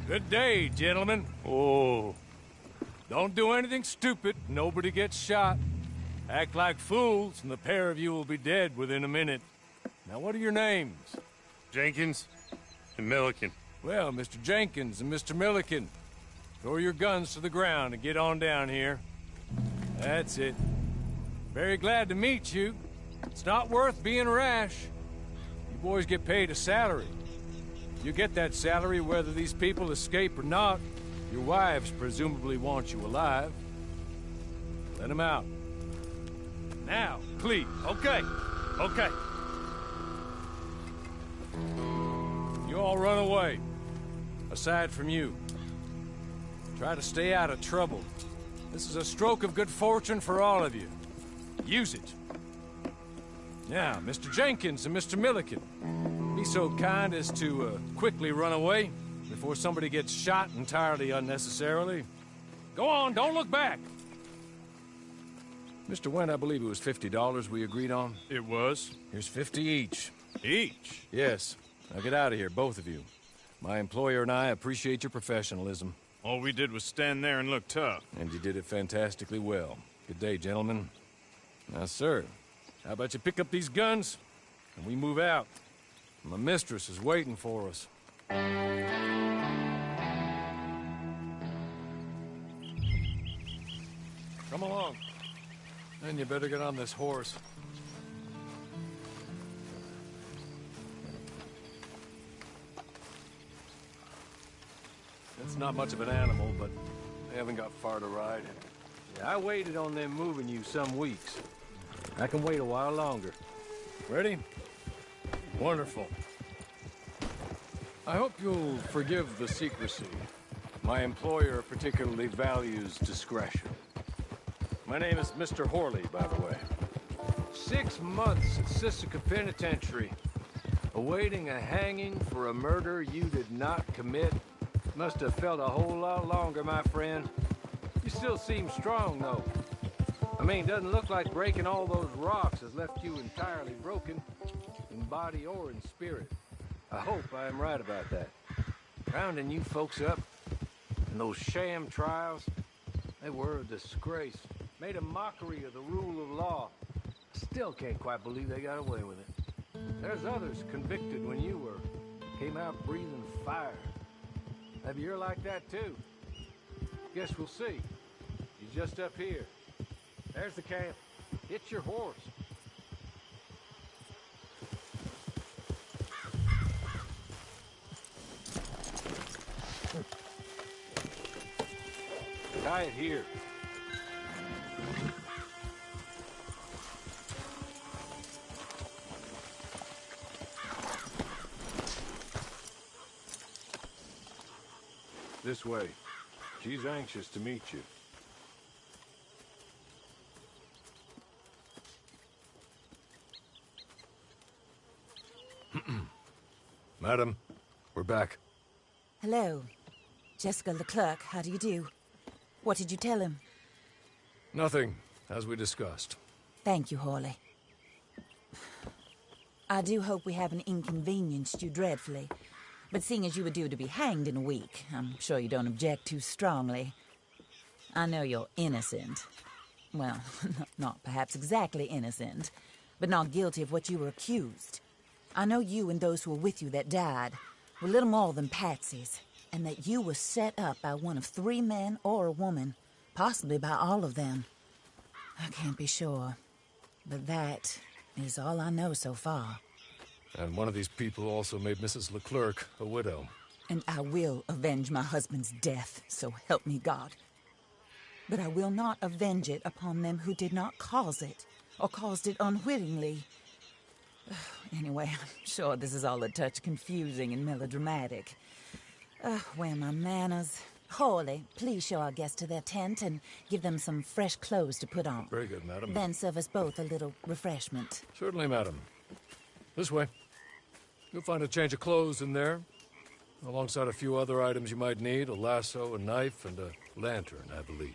Good day, gentlemen. Oh. Don't do anything stupid. Nobody gets shot. Act like fools, and the pair of you will be dead within a minute. Now, what are your names? Jenkins and Milliken. Well, Mr. Jenkins and Mr. Milliken, throw your guns to the ground and get on down here. That's it. Very glad to meet you. It's not worth being rash. You boys get paid a salary. You get that salary whether these people escape or not. Your wives presumably want you alive. Let them out. Now, please. Okay. You all run away. Aside from you. Try to stay out of trouble. This is a stroke of good fortune for all of you. Use it. Now, Mr. Jenkins and Mr. Milliken, be so kind as to quickly run away before somebody gets shot entirely unnecessarily. Go on, don't look back. Mr. Wendt, I believe it was $50 we agreed on. It was. Here's 50 each. Each? Yes. Now get out of here, both of you. My employer and I appreciate your professionalism. All we did was stand there and look tough. And you did it fantastically well. Good day, gentlemen. Now, sir, how about you pick up these guns and we move out? My mistress is waiting for us. Come along. Then you better get on this horse. It's not much of an animal, but they haven't got far to ride. Yeah, I waited on them moving you some weeks. I can wait a while longer. Ready? Wonderful. I hope you'll forgive the secrecy. My employer particularly values discretion. My name is Mr. Horley, by the way. 6 months at Sisika Penitentiary, awaiting a hanging for a murder you did not commit. Must have felt a whole lot longer, my friend. You still seem strong, though. I mean, doesn't look like breaking all those rocks has left you entirely broken, in body or in spirit. I hope I am right about that. Rounding you folks up, and those sham trials, they were a disgrace. Made a mockery of the rule of law. Still can't quite believe they got away with it. There's others convicted when you were. Came out breathing fire. Maybe you're like that too. Guess we'll see. You're just up here. There's the camp. Hit your horse. Tie it here. This way. She's anxious to meet you. Madam, we're back. Hello. Jessica Leclerc, how do you do? What did you tell him? Nothing, as we discussed. Thank you, Horley. I do hope we haven't inconvenienced you dreadfully. But seeing as you were due to be hanged in a week, I'm sure you don't object too strongly. I know you're innocent. Well, not perhaps exactly innocent, but not guilty of what you were accused. I know you and those who were with you that died were little more than patsies, and that you were set up by one of 3 men or a woman, possibly by all of them. I can't be sure, but that is all I know so far. And one of these people also made Mrs. Leclerc a widow. And I will avenge my husband's death, so help me God. But I will not avenge it upon them who did not cause it, or caused it unwittingly. Anyway, I'm sure this is all a touch confusing and melodramatic. Where are my manners? Horley, please show our guests to their tent and give them some fresh clothes to put on. Very good, madam. Then serve us both a little refreshment. Certainly, madam. This way. You'll find a change of clothes in there, alongside a few other items you might need, a lasso, a knife, and a lantern, I believe.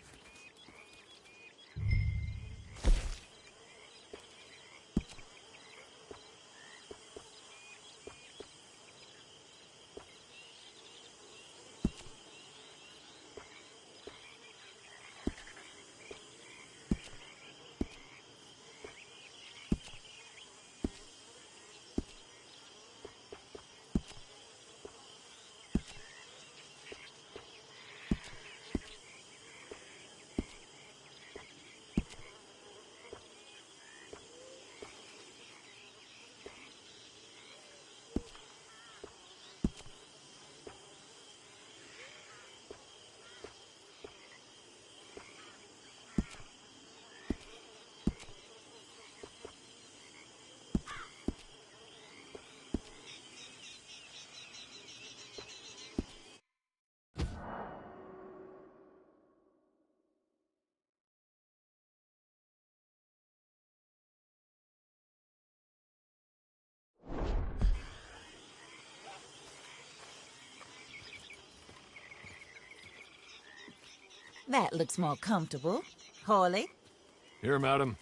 That looks more comfortable. Hawley, Here, madam.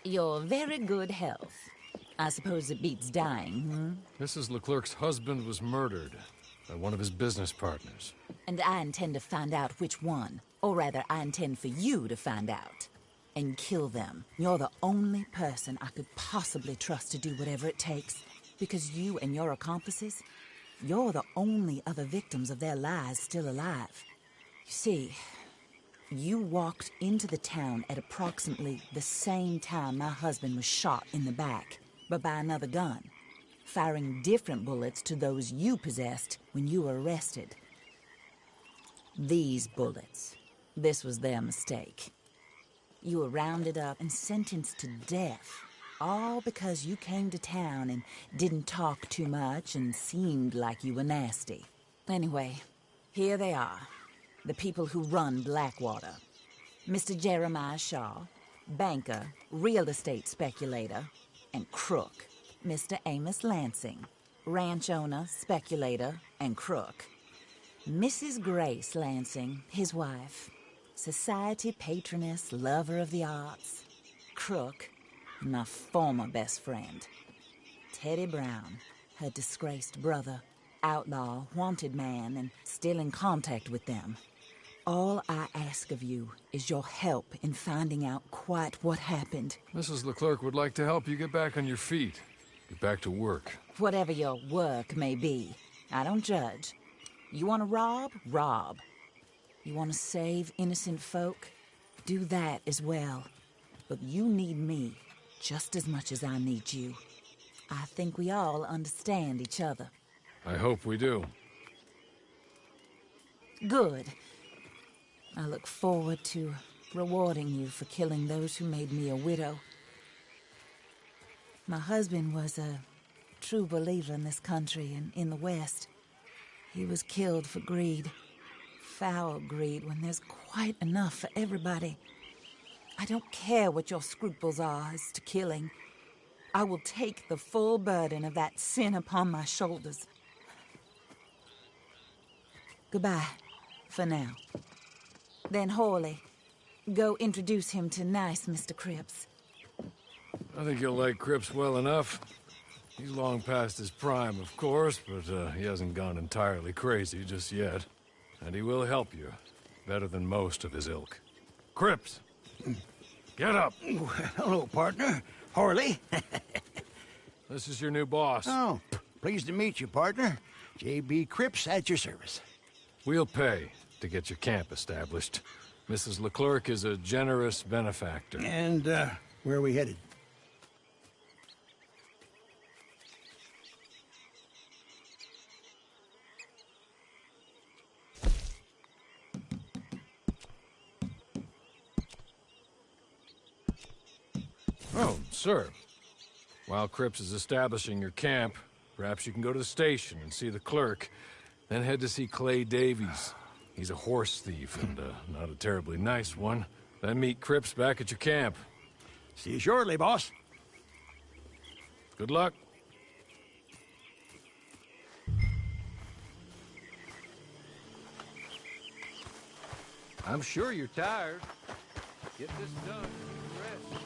your very good health. I suppose it beats dying, Mrs. Leclerc's husband was murdered by one of his business partners. And I intend to find out which one. Or rather, I intend for you to find out. And kill them. You're the only person I could possibly trust to do whatever it takes. Because you and your accomplices, you're the only other victims of their lies still alive. You see, you walked into the town at approximately the same time my husband was shot in the back, but by another gun, firing different bullets to those you possessed when you were arrested. These bullets, this was their mistake. You were rounded up and sentenced to death, all because you came to town and didn't talk too much and seemed like you were nasty. Anyway, here they are, the people who run Blackwater. Mr. Jeremiah Shaw, banker, real estate speculator, and crook. Mr. Amos Lansing, ranch owner, speculator, and crook. Mrs. Grace Lansing, his wife, society patroness, lover of the arts, crook, and my former best friend. Teddy Brown, her disgraced brother, outlaw, wanted man, and still in contact with them. All I ask of you is your help in finding out quite what happened. Mrs. Leclerc would like to help you get back on your feet. Get back to work. Whatever your work may be, I don't judge. You want to rob? Rob. You want to save innocent folk? Do that as well. But you need me just as much as I need you. I think we all understand each other. I hope we do. Good. I look forward to rewarding you for killing those who made me a widow. My husband was a true believer in this country and in the West. He was killed for greed. Foul greed when there's quite enough for everybody. I don't care what your scruples are as to killing. I will take the full burden of that sin upon my shoulders. Goodbye, for now. Then Hawley, go introduce him to nice Mr. Cripps. I think you'll like Cripps well enough. He's long past his prime, of course, but he hasn't gone entirely crazy just yet. And he will help you, better than most of his ilk. Cripps! Get up! Hello, partner. Harley. This is your new boss. Oh, pleased to meet you, partner. J.B. Cripps at your service. We'll pay to get your camp established. Mrs. Leclerc is a generous benefactor. And, where are we headed? Oh, sir. While Cripps is establishing your camp, perhaps you can go to the station and see the clerk, then head to see Clay Davies. He's a horse thief, and not a terribly nice one. Then meet Cripps back at your camp. See you shortly, boss. Good luck. I'm sure you're tired. Get this done. Rest.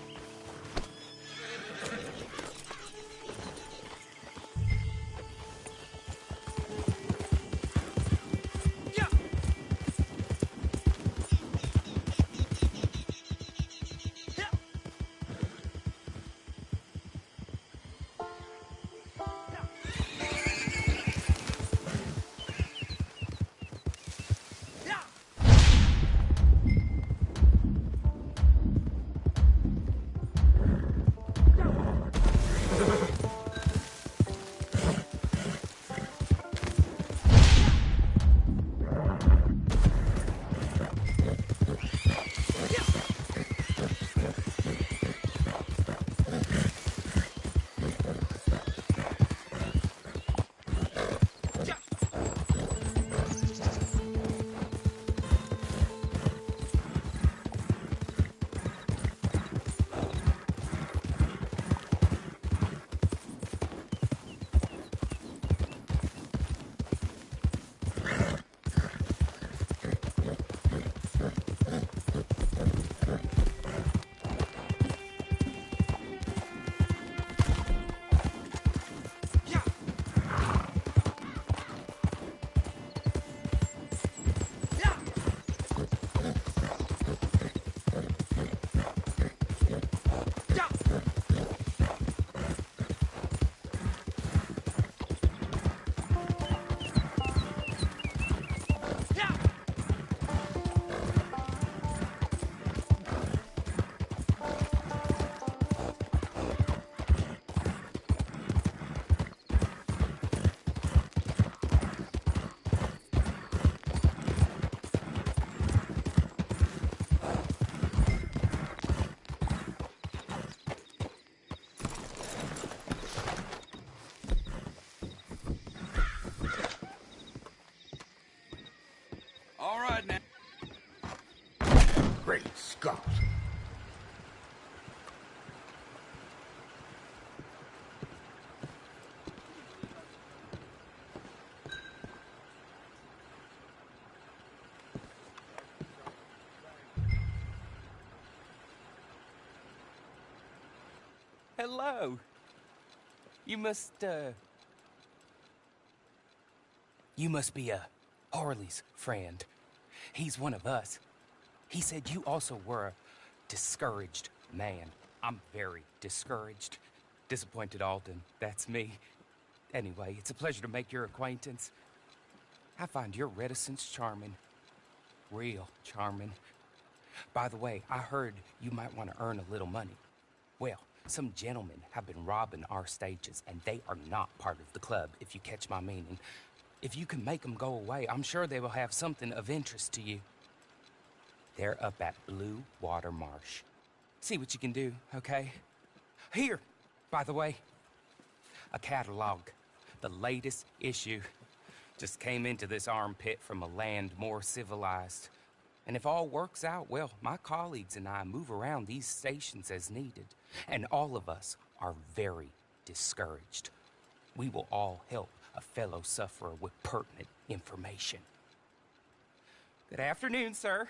God. Hello. You must be Harley's friend. He's one of us. He said you also were a discouraged man. I'm very discouraged. Disappointed Alden, that's me. Anyway, it's a pleasure to make your acquaintance. I find your reticence charming. Real charming. By the way, I heard you might want to earn a little money. Well, some gentlemen have been robbing our stages, and they are not part of the club, if you catch my meaning. If you can make them go away, I'm sure they will have something of interest to you. They're up at Blue Water Marsh. See what you can do, okay? Here, by the way, a catalog. The latest issue. Just came into this armpit from a land more civilized. And if all works out, well, my colleagues and I move around these stations as needed. And all of us are very discouraged. We will all help a fellow sufferer with pertinent information. Good afternoon, sir.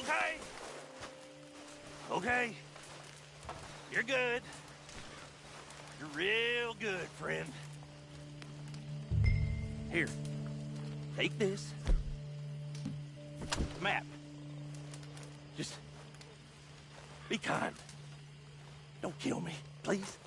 okay? Okay. You're good. You're real good, friend. Here. Take this. Map. Just be kind. Don't kill me, please.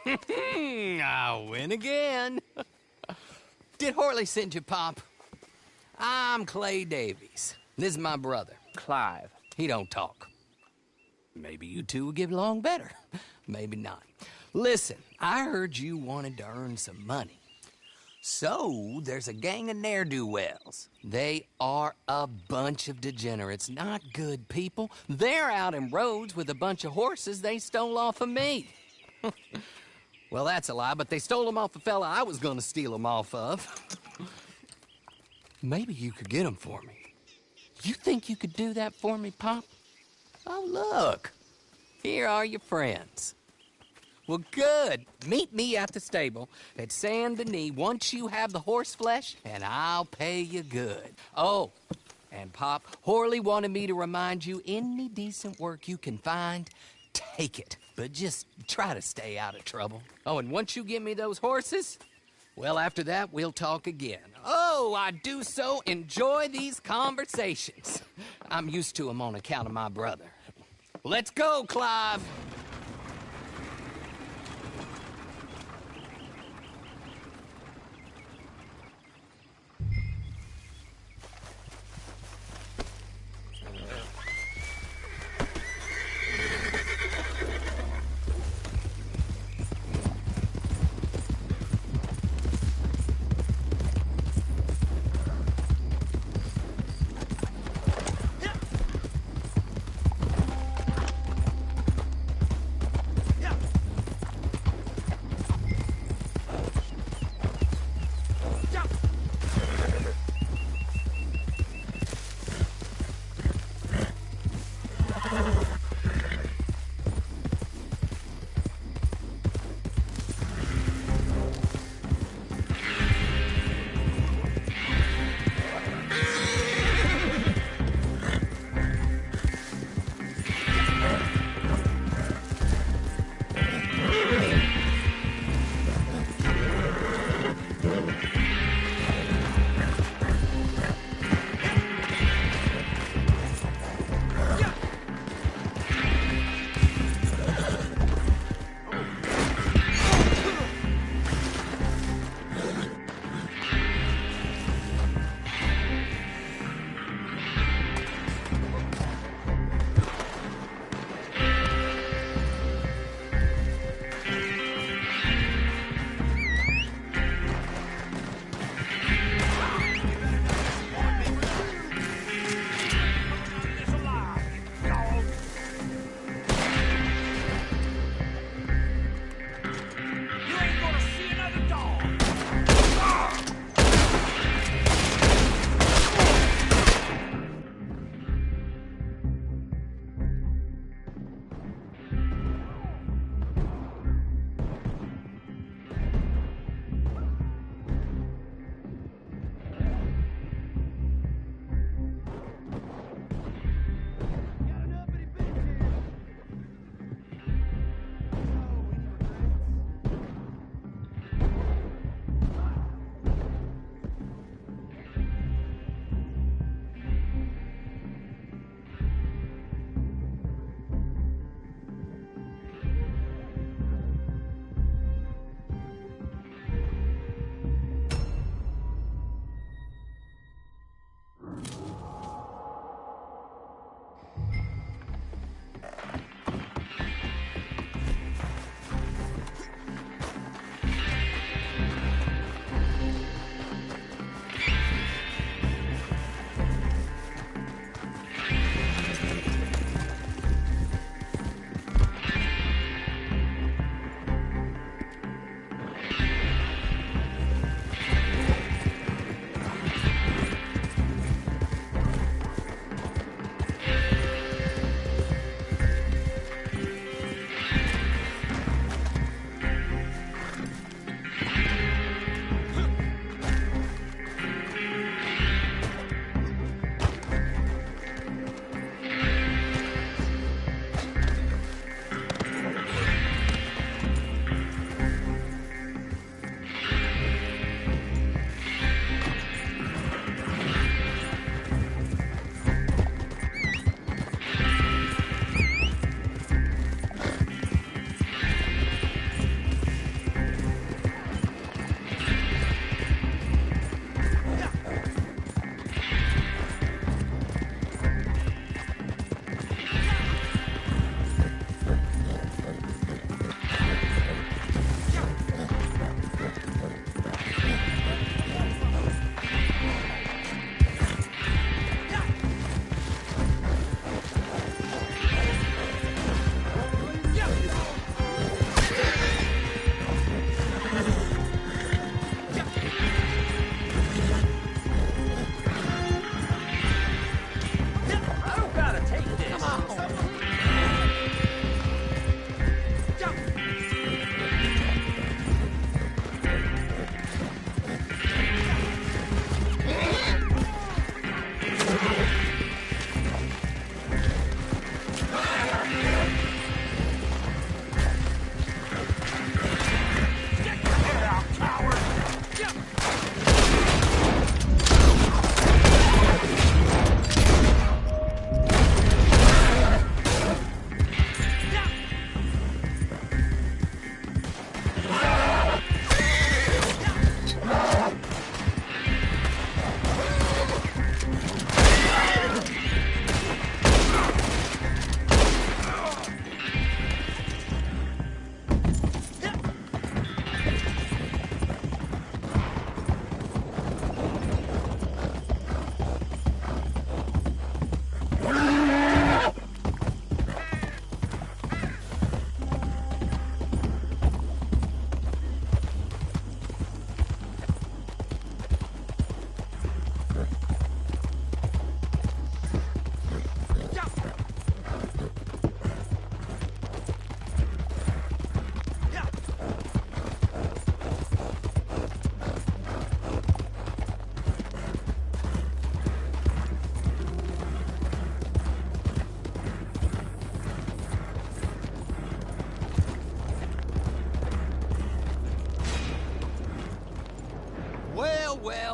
I'll win again. Did Horley send you, Pop? I'm Clay Davies. This is my brother, Clive. He don't talk. Maybe you two will get along better. Maybe not. Listen, I heard you wanted to earn some money. So, there's a gang of ne'er-do-wells. They are a bunch of degenerates, not good people. They're out in roads with a bunch of horses they stole off of me. Well, that's a lie, but they stole them off a fella I was gonna steal them off of. Maybe you could get them for me. You think you could do that for me, Pop? Oh, look. Here are your friends. Well, good. Meet me at the stable at Saint Denis once you have the horse flesh, and I'll pay you good. Oh, and Pop, Horley wanted me to remind you, any decent work you can find, take it. But just try to stay out of trouble. Oh, and once you give me those horses, well, after that, we'll talk again. Oh, I do so enjoy these conversations. I'm used to them on account of my brother. Let's go, Clive.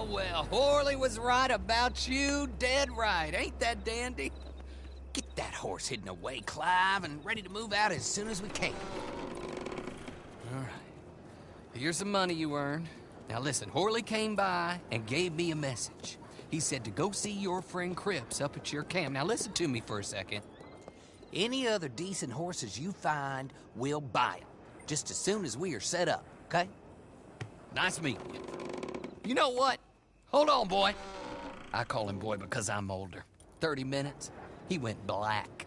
well, Horley was right about you, dead right. Ain't that dandy? Get that horse hidden away, Clive, and ready to move out as soon as we can. All right. Here's the money you earned. Now listen, Horley came by and gave me a message. He said to go see your friend Cripps up at your camp. Now listen to me for a second. Any other decent horses you find, we'll buy them. Just as soon as we are set up, okay? Nice meeting you. You know what? Hold on, boy. I call him boy because I'm older. 30 minutes, he went black.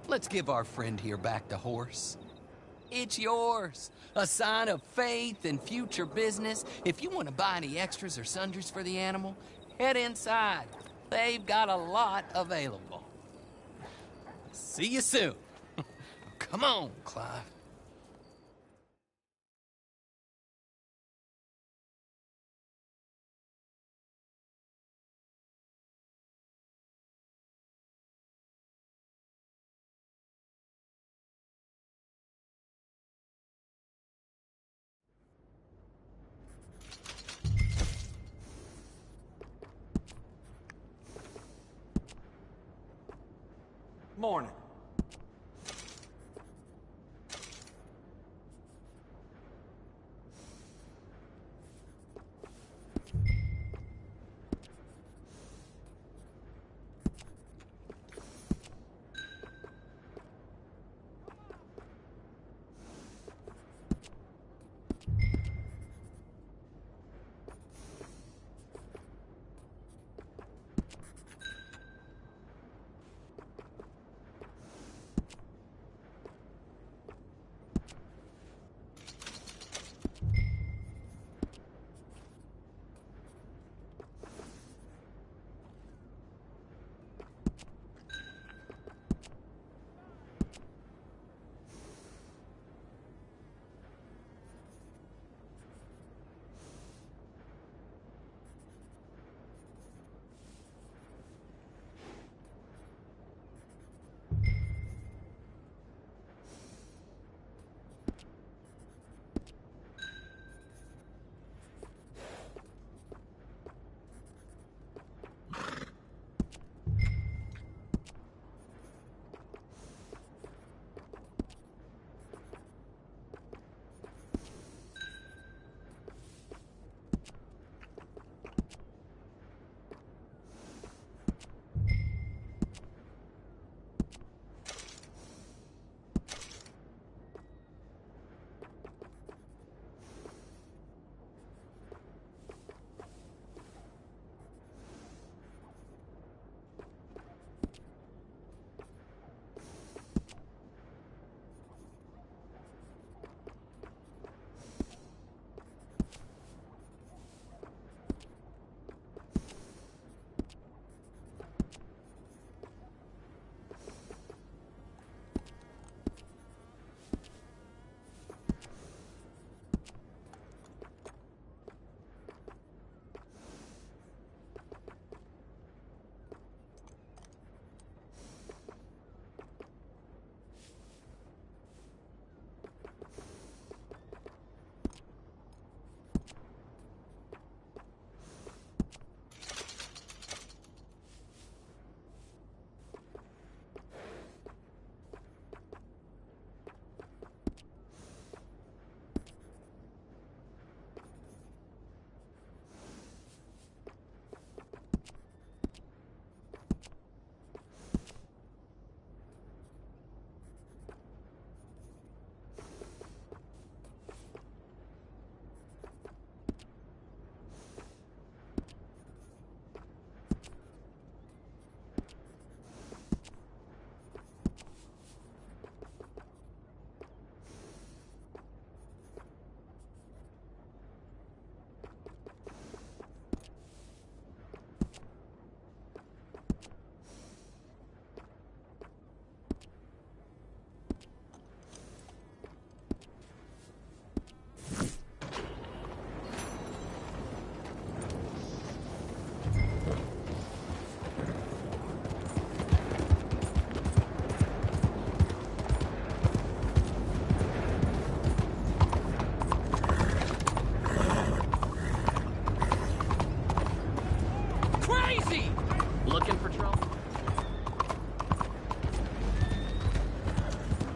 Let's give our friend here back the horse. It's yours. A sign of faith and future business. If you want to buy any extras or sundries for the animal, head inside. They've got a lot available. See you soon. Come on, Clive. Morning.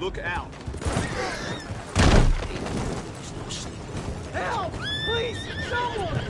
Look out. Help! Please, someone!